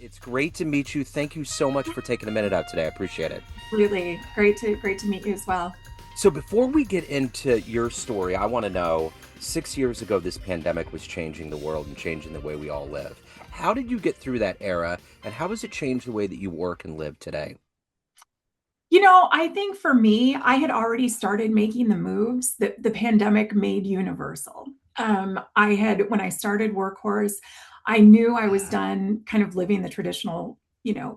It's great to meet you. Thank you so much for taking a minute out today. I appreciate it. Absolutely. Great to meet you as well. So before we get into your story, I want to know 6 years ago, this pandemic was changing the world and changing the way we all live. How did you get through that era, and how has it changed the way that you work and live today? I think for me, I had already started making the moves that the pandemic made universal. When I started Workhorse, I knew I was done kind of living the traditional,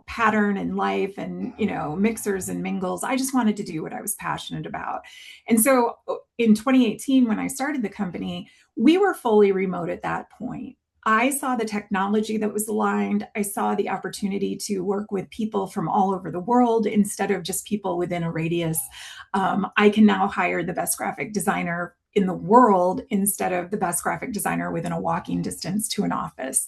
pattern in life and, mixers and mingles. I just wanted to do what I was passionate about. And so in 2018, when I started the company, we were fully remote at that point. I saw the technology that was aligned. I saw the opportunity to work with people from all over the world instead of just people within a radius. I can now hire the best graphic designer in the world instead of the best graphic designer within a walking distance to an office.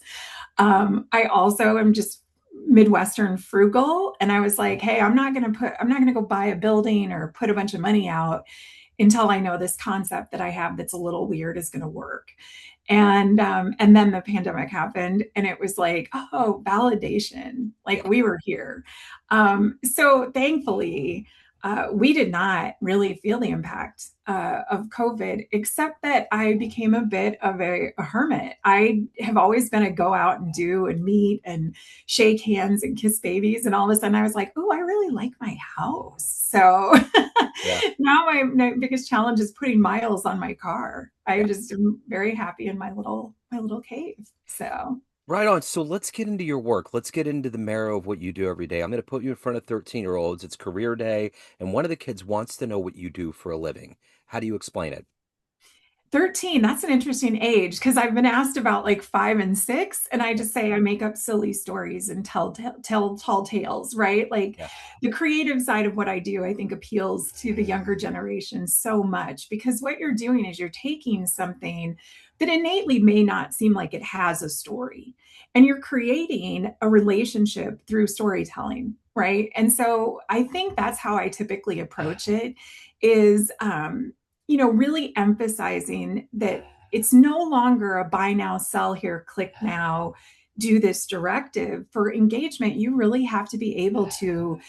I also am just Midwestern frugal. And I was like, hey, I'm not going to go buy a building or put a bunch of money out until I know this concept that I have that's a little weird is going to work. And then the pandemic happened, and it was like, oh, validation, like Yeah. we were here. So thankfully, we did not really feel the impact of COVID, except that I became a bit of a hermit. I have always been a go out and do and meet and shake hands and kiss babies. And all of a sudden I was like, oh, I really like my house. So Yeah. now my biggest challenge is putting miles on my car. I Yeah. just am very happy in my little cave. So Right on. So let's get into your work. Let's get into the marrow of what you do every day. I'm going to put you in front of 13-year-olds. It's career day, and one of the kids wants to know what you do for a living. How do you explain it? 13, that's an interesting age because I've been asked about like 5 and 6, and I Yeah. just say I make up silly stories and tell tall tales, right? Like Yeah. the creative side of what I do, I think appeals to the younger generation so much because what you're doing is you're taking something that innately may not seem like it has a story, and you're creating a relationship through storytelling, right? And so I think that's how I typically approach it is really emphasizing that it's no longer a buy now, sell here, click now, do this directive. For engagement, you really have to be able to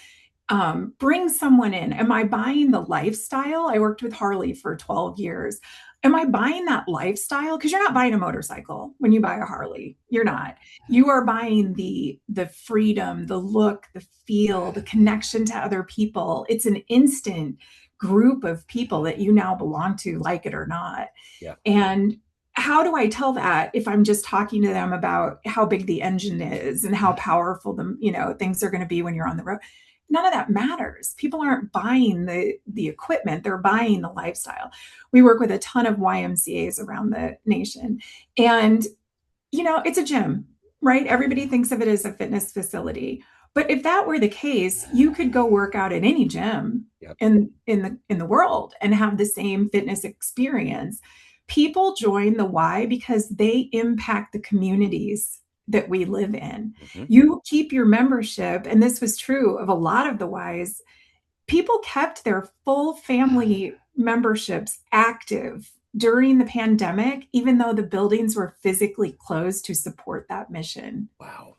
bring someone in. Am I buying the lifestyle? I worked with Harley for 12 years. Am I buying that lifestyle? Because you're not buying a motorcycle when you buy a Harley. You're not. You are buying the freedom, the look, the feel, the connection to other people. It's an instant group of people that you now belong to, like it or not. Yeah. And how do I tell that if I'm just talking to them about how big the engine is and how powerful things are going to be when you're on the road? None of that matters. People aren't buying the equipment, they're buying the lifestyle. We work with a ton of YMCAs around the nation. And it's a gym, right? Everybody thinks of it as a fitness facility. But if that were the case, you could go work out at any gym Yeah. in the world and have the same fitness experience. People join the Y because they impact the communities that we live in. Hmm. You keep your membership, and this was true of a lot of the Ys. People kept their full family memberships active during the pandemic, even though the buildings were physically closed to support that mission. Wow.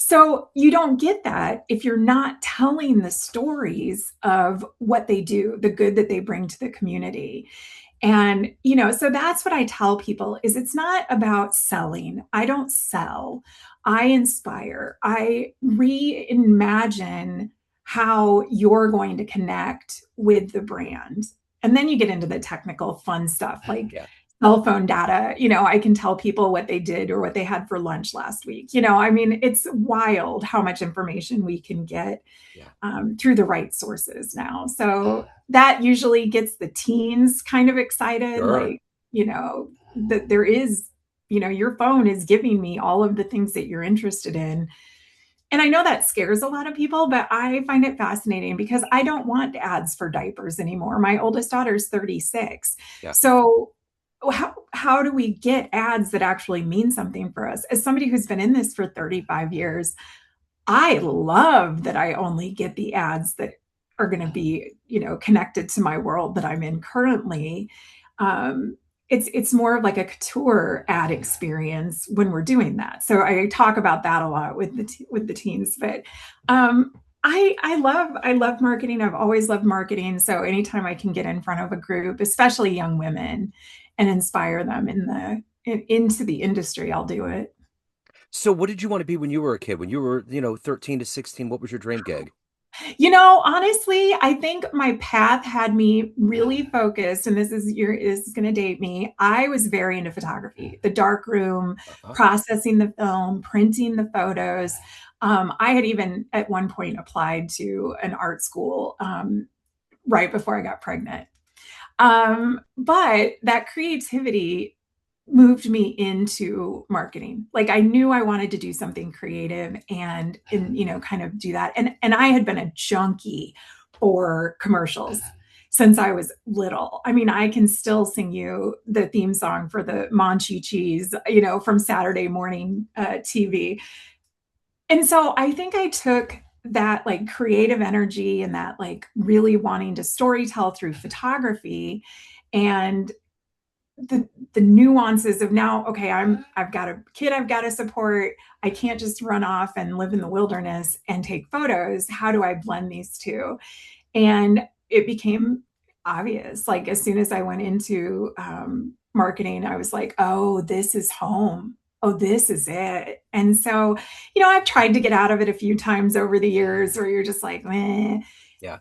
So you don't get that if you're not telling the stories of what they do, the good that they bring to the community. And, so that's what I tell people is it's not about selling. I don't sell. I inspire. I reimagine how you're going to connect with the brand. And then you get into the technical fun stuff like Yeah. cell phone data. I can tell people what they did or what they had for lunch last week. I mean, it's wild how much information we can get Yeah. through the right sources now. So that usually gets the teens kind of excited, Sure. like, that there is, your phone is giving me all of the things that you're interested in. And I know that scares a lot of people, but I find it fascinating because I don't want ads for diapers anymore. My oldest daughter is 36. Yeah. So how do we get ads that actually mean something for us? As somebody who's been in this for 35 years, I love that I only get the ads that are going to be, connected to my world that I'm in currently. Um, it's more of like a couture ad experience when we're doing that. So I talk about that a lot with with the teens. But I love marketing. I've always loved marketing. So anytime I can get in front of a group, especially young women, and inspire them into the industry, I'll do it. So what did you want to be when you were a kid? When you were, 13 to 16, what was your dream gig? Honestly, I think my path had me really focused, and this is going to date me. I was very into photography, the dark room, Uh-huh. processing the film, printing the photos. I had even at one point applied to an art school right before I got pregnant. But that creativity moved me into marketing. Like I knew I wanted to do something creative and kind of do that. And I had been a junkie for commercials since I was little. I mean, I can still sing you the theme song for the Monchi cheese, from Saturday morning TV. And so I think I took that like creative energy and that like really wanting to storytell through photography and the nuances of now, okay, I've got a kid I've got to support. I can't just run off and live in the wilderness and take photos. How do I blend these two? And it became obvious. Like as soon as I went into marketing, I was like, oh, this is home. Oh, this is it. And so, I've tried to get out of it a few times over the years where you're just like, meh, Yeah.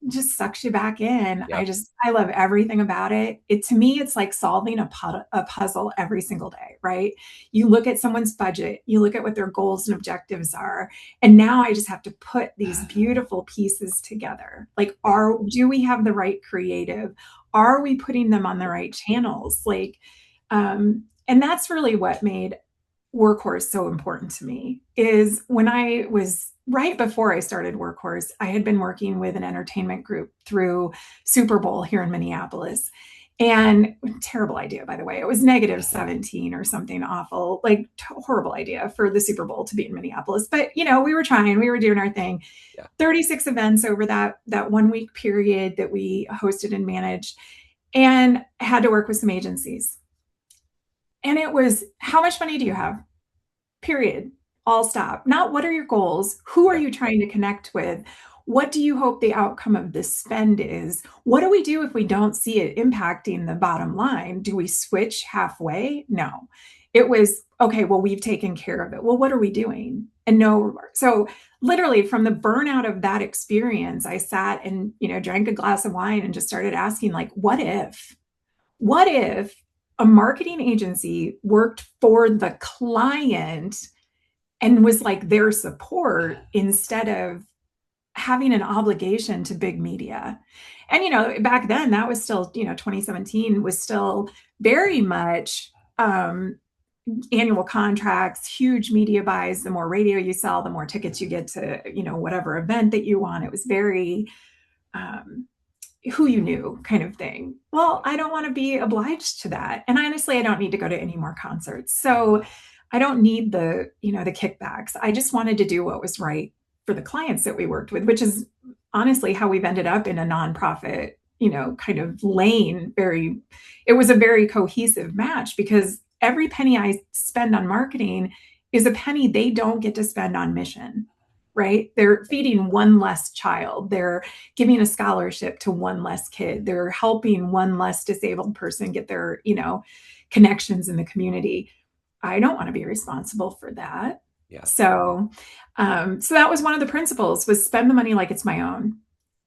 just sucks you back in. Yeah. I love everything about it. It to me, it's like solving a puzzle every single day, right? You look at someone's budget, you look at what their goals and objectives are, and now I just have to put these beautiful pieces together. Like, Yeah. do we have the right creative? Are we putting them on the right channels? And that's really what made Workhorse so important to me is when I was right before I started Workhorse, I had been working with an entertainment group through Super Bowl here in Minneapolis. And terrible idea, by the way. It was negative 17 or something awful, like horrible idea for the Super Bowl to be in Minneapolis. But we were trying, we were doing our thing. Yeah. 36 events over that 1 week period that we hosted and managed, and had to work with some agencies. And it was, how much money do you have? Period. All stop. Not what are your goals? Who are Yeah. you trying to connect with? What do you hope the outcome of this spend is? What do we do if we don't see it impacting the bottom line? Do we switch halfway? No. It was, okay, well, we've taken care of it. Well, what are we doing? And no, so literally from the burnout of that experience, I sat and, drank a glass of wine and just started asking, like, what if? What if a marketing agency worked for the client and was like their support instead of having an obligation to big media? And back then that was still, 2017 was still very much annual contracts, huge media buys. The more radio you sell, the more tickets you get to, whatever event that you want. It was very um, who you knew kind of thing. Well, I don't want to be obliged to that. And honestly, I don't need to go to any more concerts. So I don't need the kickbacks. I just wanted to do what was right for the clients that we worked with, which is honestly how we've ended up in a nonprofit, kind of lane. It was a very cohesive match because every penny I spend on marketing is a penny they don't get to spend on mission, right? They're feeding one less child. They're giving a scholarship to one less kid. They're helping one less disabled person get their, connections in the community. I don't want to be responsible for that. Yeah. So that was one of the principles was spend the money like it's my own.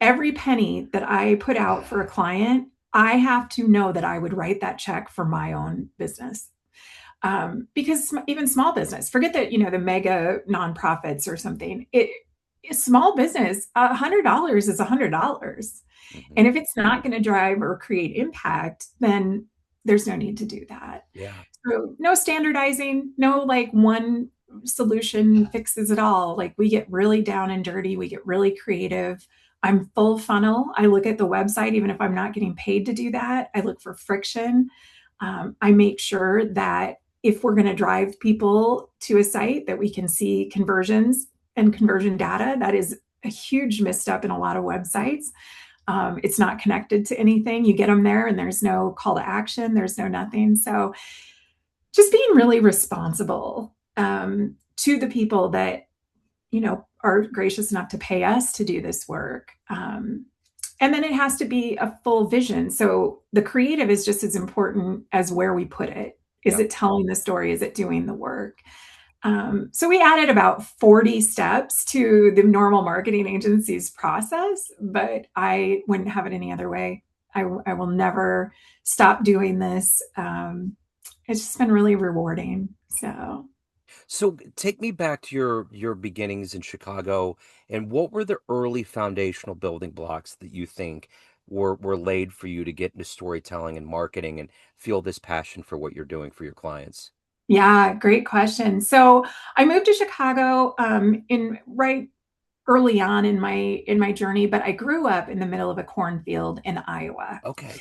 Every penny that I put out for a client, I have to know that I would write that check for my own business. Because even small business, forget that, the mega nonprofits or something, small business, $100 is $100. Hmm. And if it's not going to drive or create impact, then there's no need to do that. Yeah. So no standardizing, no like one solution fixes it all. Like we get really down and dirty, we get really creative. I'm full funnel. I look at the website, even if I'm not getting paid to do that. I look for friction. I make sure that if we're going to drive people to a site, that we can see conversions and conversion data. That is a huge misstep in a lot of websites. It's not connected to anything. You get them there and there's no call to action, there's no nothing. So just being really responsible to the people that, are gracious enough to pay us to do this work. And then it has to be a full vision. So the creative is just as important as where we put it. Is Yeah. it telling the story? Is it doing the work? So we added about 40 steps to the normal marketing agency's process, but I wouldn't have it any other way. I will never stop doing this. It's just been really rewarding. So So take me back to your beginnings in Chicago, and what were the early foundational building blocks that you think were laid for you to get into storytelling and marketing and feel this passion for what you're doing for your clients? yeah, great question. So I moved to Chicago in right early on in my journey, but I grew up in the middle of a cornfield in Iowa. Okay.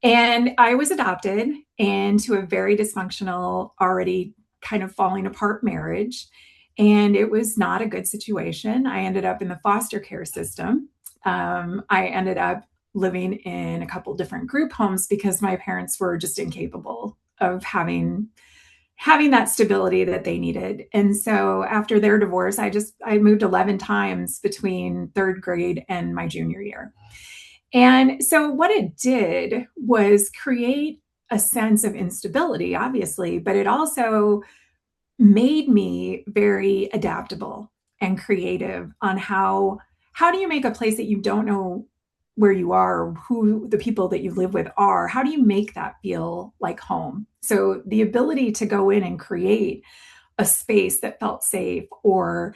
And I was adopted into a very dysfunctional, already kind of falling apart marriage. And it was not a good situation. I ended up in the foster care system. I ended up living in a couple different group homes because my parents were just incapable of having that stability that they needed. And so after their divorce, I moved 11 times between third grade and my junior year. And so what it did was create a sense of instability, obviously, but it also made me very adaptable and creative on how do you make a place that you don't know where you are or who the people that you live with are, how do you make that feel like home? So the ability to go in and create a space that felt safe or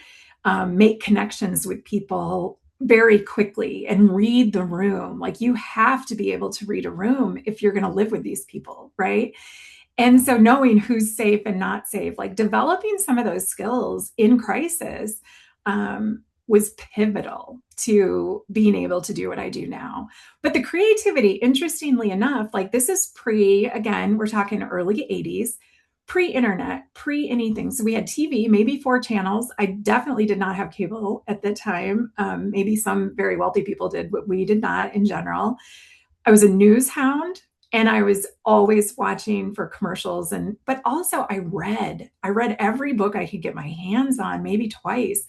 make connections with people very quickly and read the room. Like you have to be able to read a room if you're going to live with these people, right? And so knowing who's safe and not safe, like developing some of those skills in crisis was pivotal to being able to do what I do now. But the creativity, interestingly enough, like this is again, we're talking early 80s, pre-internet, pre anything. So we had TV, maybe 4 channels. I definitely did not have cable at the time. Maybe some very wealthy people did, but we did not in general. I was a news hound and I was always watching for commercials but also I read every book I could get my hands on, maybe twice.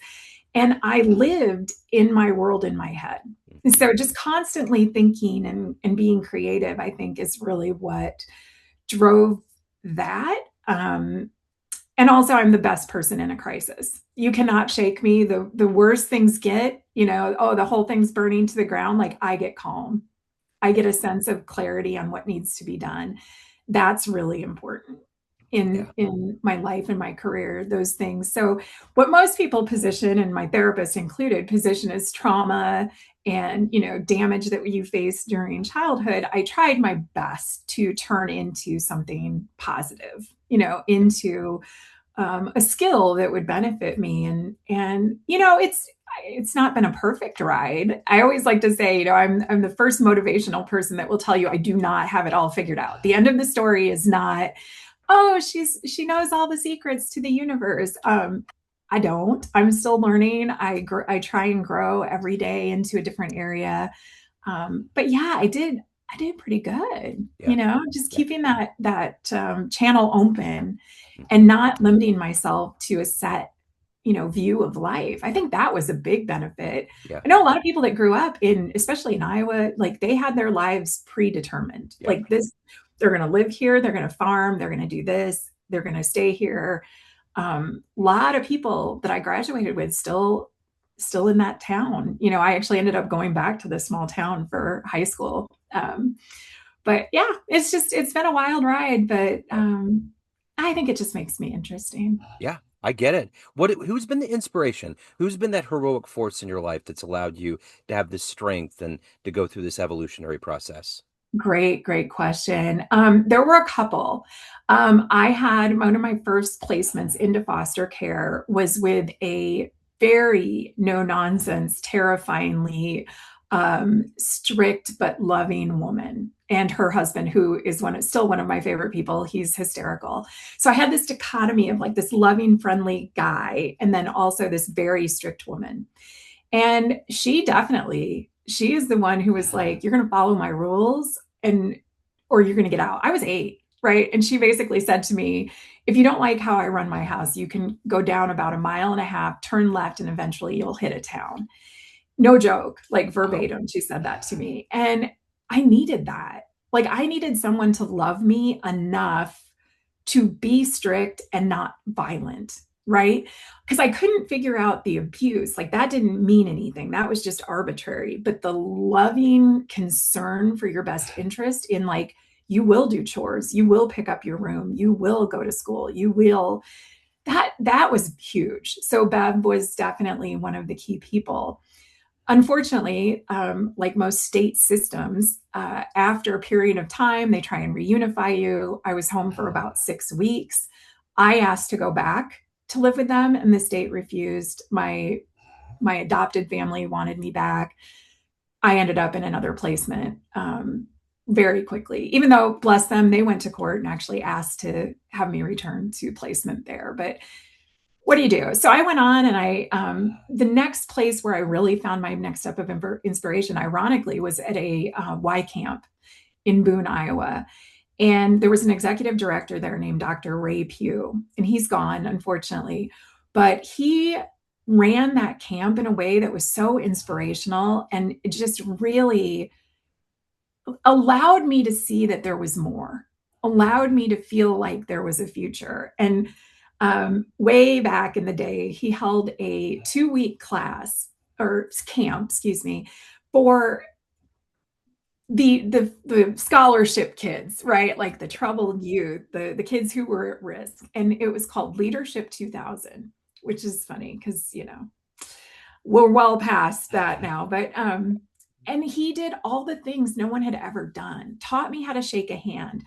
And I lived in my world in my head. And Mhm. so just constantly thinking and being creative, I think is really what drove that. And also I'm the best person in a crisis. You cannot shake me. The worse things get, oh, the whole thing's burning to the ground. Like I get calm. I get a sense of clarity on what needs to be done. That's really important Yeah. in my life and my career, those things. So what most people position, and my therapist included, position as trauma and damage that you face during childhood, I tried my best to turn into something positive, Yeah. into a skill that would benefit me. And it's not been a perfect ride. I always like to say, I'm the first motivational person that will tell you I do not have it all figured out. The end of the story is not, oh, she knows all the secrets to the universe. I don't. I'm still learning. I try and grow every day into a different area. But yeah, I did pretty good. Yeah. Just Yeah. keeping that channel open Mhm. and not limiting myself to a set view of life. I think that was a big benefit. Yeah. I know a lot of people that grew up especially in Iowa, like they had their lives predetermined. Yeah. Like this, they're going to live here, they're going to farm, they're going to do this, they're going to stay here. A lot of people that I graduated with still in that town. I actually ended up going back to this small town for high school. But yeah, it's been a wild ride, but Yeah. I think it just makes me interesting. Yeah, I get it. Who's been the inspiration? Who's been that heroic force in your life that's allowed you to have this strength and to go through this evolutionary process? Great question. There were a couple. I had one of my first placements into foster care was with a very no nonsense, terrifyingly strict but loving woman, and her husband, who is still one of my favorite people. He's hysterical. So I had this dichotomy of like this loving, friendly guy, and then also this very strict woman. And she definitely she is the one who was like, you're going to follow my rules and, or you're going to get out. I was 8, right? And she basically said to me, if you don't like how I run my house, you can go down about a mile and a half, turn left, and eventually you'll hit a town. No joke, like Wow. verbatim, she said that to me. And I needed that. Like, I needed someone to love me enough to be strict and not violent, right? Because I couldn't figure out the abuse. Like, that didn't mean anything. That was just arbitrary. But the loving concern for your best interest in, like, you will do chores, you will pick up your room, you will go to school, you will, that was huge. So Bev was definitely one of the key people. Unfortunately, like most state systems, after a period of time, they try and reunify you. I was home for about 6 weeks. I asked to go back to live with them, and the state refused. My adopted family wanted me back. I ended up in another placement very quickly, even though, bless them, they went to court and actually asked to have me return to placement there. But what do you do? So I went on, and the next place where I really found my next step of inspiration, ironically, was at a Y camp in Boone, Iowa. And there was an executive director there named Dr. Ray Pugh, and he's gone, unfortunately. But he ran that camp in a way that was so inspirational, and it just really allowed me to see that there was more, allowed me to feel like there was a future. And way back in the day, he held a 2-week class or camp, excuse me, for the scholarship kids, right? Like the troubled youth, the kids who were at risk. And it was called Leadership 2000, which is funny because, we're well past that now. But and he did all the things no one had ever done, taught me how to shake a hand,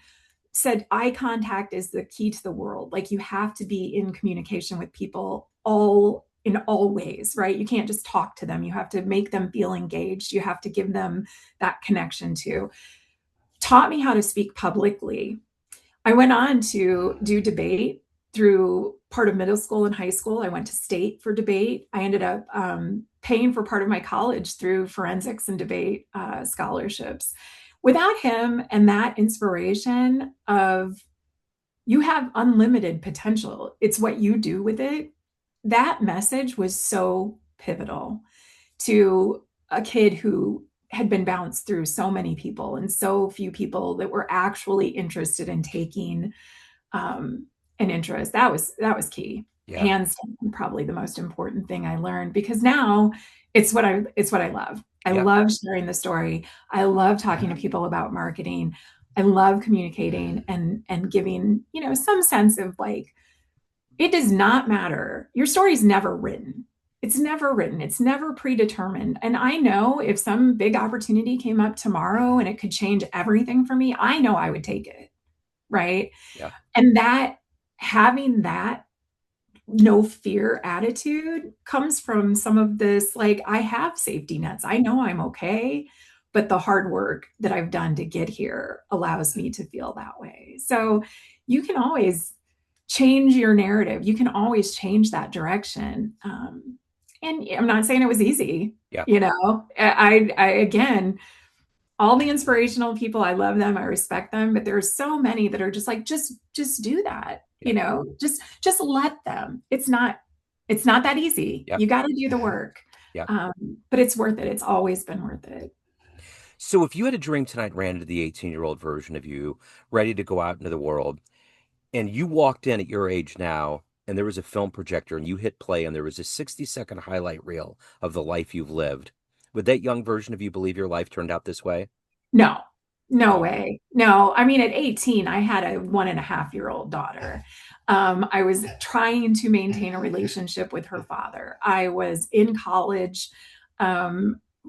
said eye contact is the key to the world. Like, you have to be in communication with people all ways, right? You can't just talk to them. You have to make them feel engaged. You have to give them that connection to. Taught me how to speak publicly. I went on to do debate through part of middle school and high school. I went to state for debate. I ended up paying for part of my college through forensics and debate scholarships. Without him and that inspiration of, you have unlimited potential, it's what you do with it, that message was so pivotal to a kid who had been bounced through so many people and so few people that were actually interested in taking an interest. That was key. Yeah. Hands down, probably the most important thing I learned, because now it's what I love. I Yeah. love sharing the story. I love talking to people about marketing. I love communicating and giving, some sense of, like, it does not matter. Your story is never written. It's never written. It's never predetermined. And I know if some big opportunity came up tomorrow and it could change everything for me, I know I would take it. Right. Yeah. And having that no fear attitude comes from some of this, like, I have safety nets. I know I'm okay, but the hard work that I've done to get here allows me to feel that way. So you can always change your narrative. You can always change that direction. And I'm not saying it was easy. Yeah. I again, all the inspirational people, I love them, I respect them, but there's so many that are just like, just do that, Yeah. just let them. It's not that easy. Yeah. You got to do the work. Yeah. um, but it's worth it. It's always been worth it. So if you had a dream tonight, ran into the 18-year-old version of you, ready to go out into the world, and you walked in at your age now, and there was a film projector, and you hit play, and there was a 60-second highlight reel of the life you've lived, would that young version of you believe your life turned out this way? No, no Oh, way. No, I mean, at 18, I had a 1.5-year-old daughter. I was trying to maintain a relationship with her father. I was in college,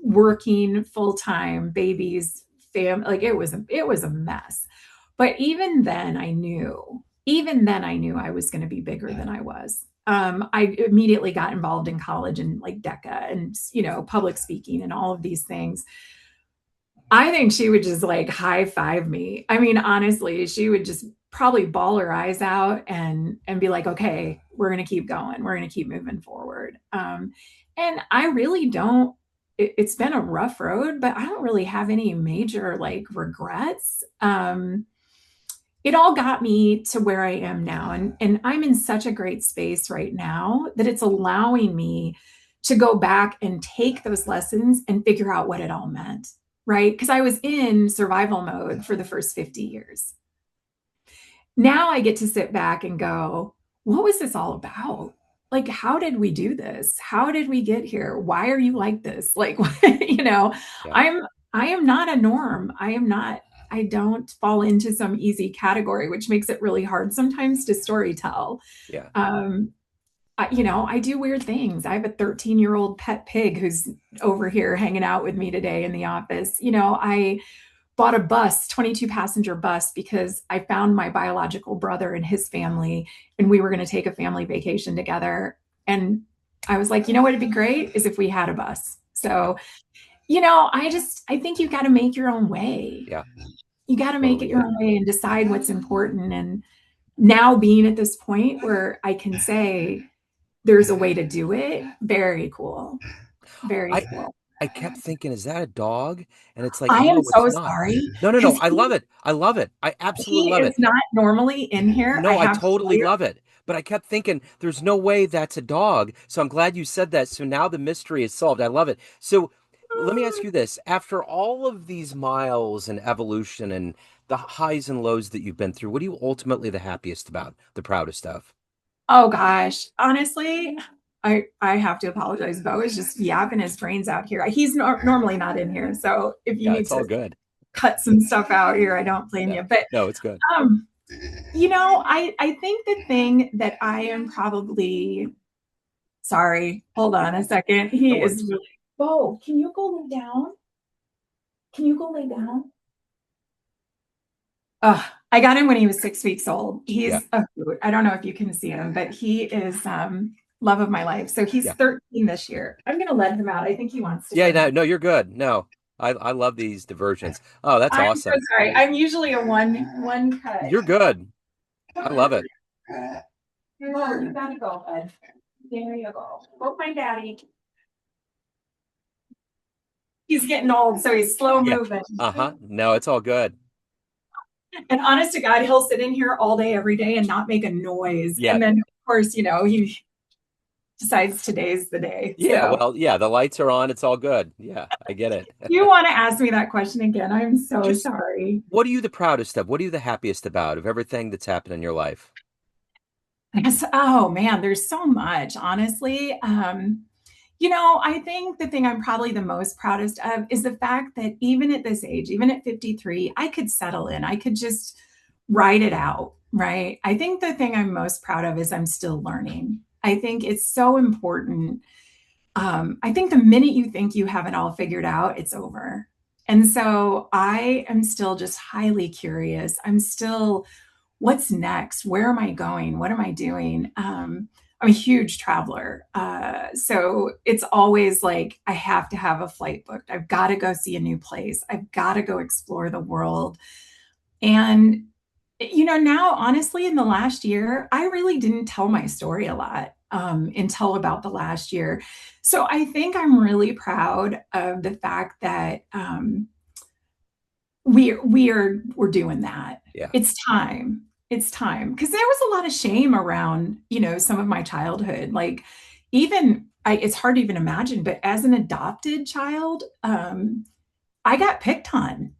working full time, babies, like, it was a mess. But even then I knew I was going to be bigger than I was. I immediately got involved in college and, like, DECA and, public speaking and all of these things. I think she would just, like, high five me. I mean, honestly, she would just probably bawl her eyes out and be like, "Okay, we're gonna keep going. We're gonna keep moving forward." And I really don't. it's been a rough road, but I don't really have any major like regrets. It all got me to where I am now. And I'm in such a great space right now that it's allowing me to go back and take those lessons and figure out what it all meant. Right. Because I was in survival mode for the first 50 years. Now I get to sit back and go, what was this all about? Like, how did we do this? How did we get here? Why are you like this? Like, you know, Yeah. I'm, I am not a norm. I don't fall into some easy category, which makes it really hard sometimes to story tell. Yeah. Um, I do weird things. I have a 13-year-old pet pig who's over here hanging out with me today in the office. I bought a bus, 22 passenger bus, because I found my biological brother and his family, and we were going to take a family vacation together. And I was like, what'd be great is if we had a bus. Yeah. So, I think you got to make your own way. Yeah. You got to make Totally it get your it. own way and decide what's important. And now being at this point where I can say there's a way to do it, very cool. Very I cool. I kept thinking, is that a dog? And it's like, I am no, it's so not. sorry No, no, no. because I love it. I love it. I absolutely he love is it. not normally in here. I No, I have to tell totally you. love it. But I kept thinking, there's no way that's a dog. So I'm glad you said that. So now the mystery is solved. I love it. So let me ask you this. After all of these miles and evolution and the highs and lows that you've been through, what are you ultimately the happiest about, the proudest of? Oh gosh, honestly, I have to apologize. Bo is just yapping his brains out here. He's normally not in here, so if you Yeah, need it's all to good. cut some stuff out here, I don't blame No, you. But no, it's good. um, I think the thing that I am probably sorry. Hold on a second. No He is worries. really. Bo, can you go lay down? Can you go lay down? I got him when he was 6 weeks old. Yeah, He's a hoot. I don't know if you can see him, but he is love of my life. So he's yeah. 13 this year. I'm gonna let him out. I think he wants to Yeah, go no, now. no, you're good. No, I love these diversions. Oh, that's I'm so awesome. sorry. I'm usually a one cut. You're good. I love it. Oh, you gotta go, bud. There you go. Go find daddy. He's getting old, so he's slow Yeah. moving. Uh-huh. No, it's all good. And honest to God, he'll sit in here all day, every day, and not make a noise. Yeah. And then, of course, he decides today's the day. Yeah, So well, yeah, the lights are on. It's all good. Yeah, I get it. you want to ask me that question again? I'm so Just sorry. what are you the proudest of? What are you the happiest about of everything that's happened in your life? Yes. Oh man, there's so much, honestly. I think the thing I'm probably the most proudest of is the fact that even at this age, even at 53, I could settle in. I could just ride it out, right? I think the thing I'm most proud of is I'm still learning. I think it's so important. I think the minute you think you have it all figured out, it's over. And so I am still just highly curious. I'm still what's next? Where am I going? What am I doing? I'm a huge traveler. So it's always like I have to have a flight booked. I've got to go see a new place. I've got to go explore the world. And, now honestly, in the last year, I really didn't tell my story a lot until about the last year. So I think I'm really proud of the fact that we're doing that. Yeah. It's time. It's time because there was a lot of shame around, some of my childhood. Like it's hard to even imagine, but as an adopted child, I got picked on.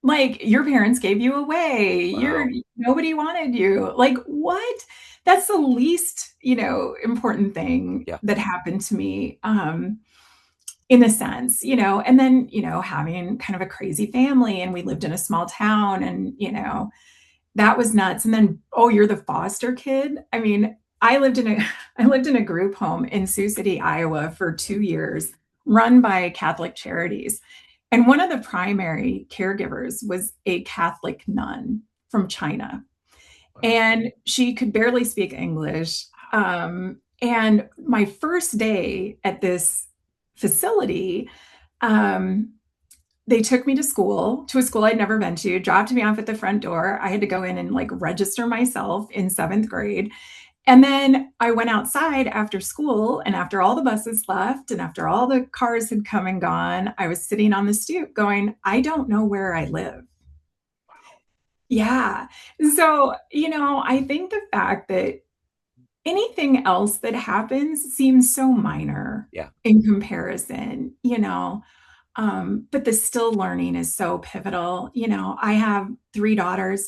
Like your parents gave you away. You're Wow. nobody wanted you. Like what? That's the least, important thing Yeah. that happened to me. In a sense, and then, having kind of a crazy family and we lived in a small town and, that was nuts. And then, oh, you're the foster kid. I mean, I lived in a I lived in a group home in Sioux City, Iowa for 2 years, run by Catholic Charities. And one of the primary caregivers was a Catholic nun from China Wow. and she could barely speak English. And my first day at this facility, um, they took me to a school I'd never been to, dropped me off at the front door. I had to go in and like register myself in seventh grade. And then I went outside after school, and after all the buses left and after all the cars had come and gone, I was sitting on the stoop going, I don't know where I live. Yeah. So, I think the fact that anything else that happens seems so minor Yeah. in comparison, but the still learning is so pivotal. I have 3 daughters.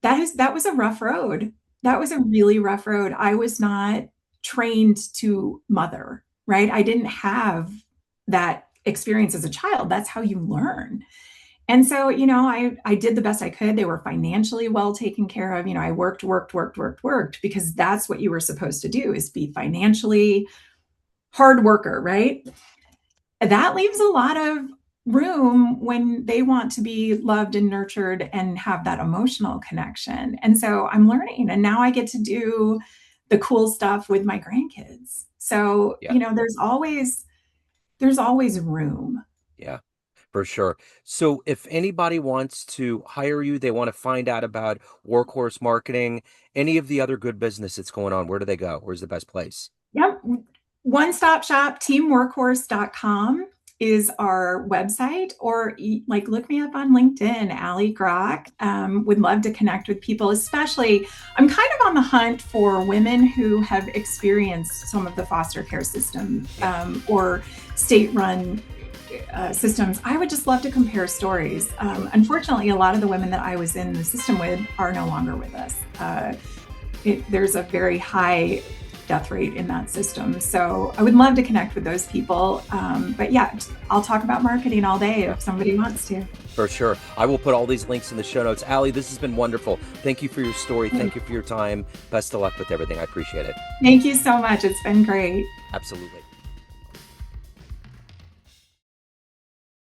That was a rough road. That was a really rough road. I was not trained to mother, right? I didn't have that experience as a child. That's how you learn. And so, I did the best I could. They were financially well taken care of. I worked, worked, worked, worked, worked because that's what you were supposed to do is be financially hard worker, right? That leaves a lot of room when they want to be loved and nurtured and have that emotional connection. And so I'm learning and now I get to do the cool stuff with my grandkids. So, Yeah. there's always room. Yeah. For sure. So if anybody wants to hire you, they want to find out about Workhorse Marketing, any of the other good business that's going on, where do they go? Where's the best place? Yep. One stop shop, teamworkhorse.com is our website, or like look me up on LinkedIn, Allie Grack. Would love to connect with people, especially I'm kind of on the hunt for women who have experienced some of the foster care system Yeah. or state run systems. I would just love to compare stories. Sure. Unfortunately, a lot of the women that I was in the system with are no longer with us. There's a very high death rate in that system. So I would love to connect with those people. But yeah, I'll talk about marketing all day Yeah. if somebody wants to. For sure. I will put all these links in the show notes. Allie, this has been wonderful. Thank you for your story. Thank you for your time. Best of luck with everything. I appreciate it. Thank you so much. It's been great. Absolutely.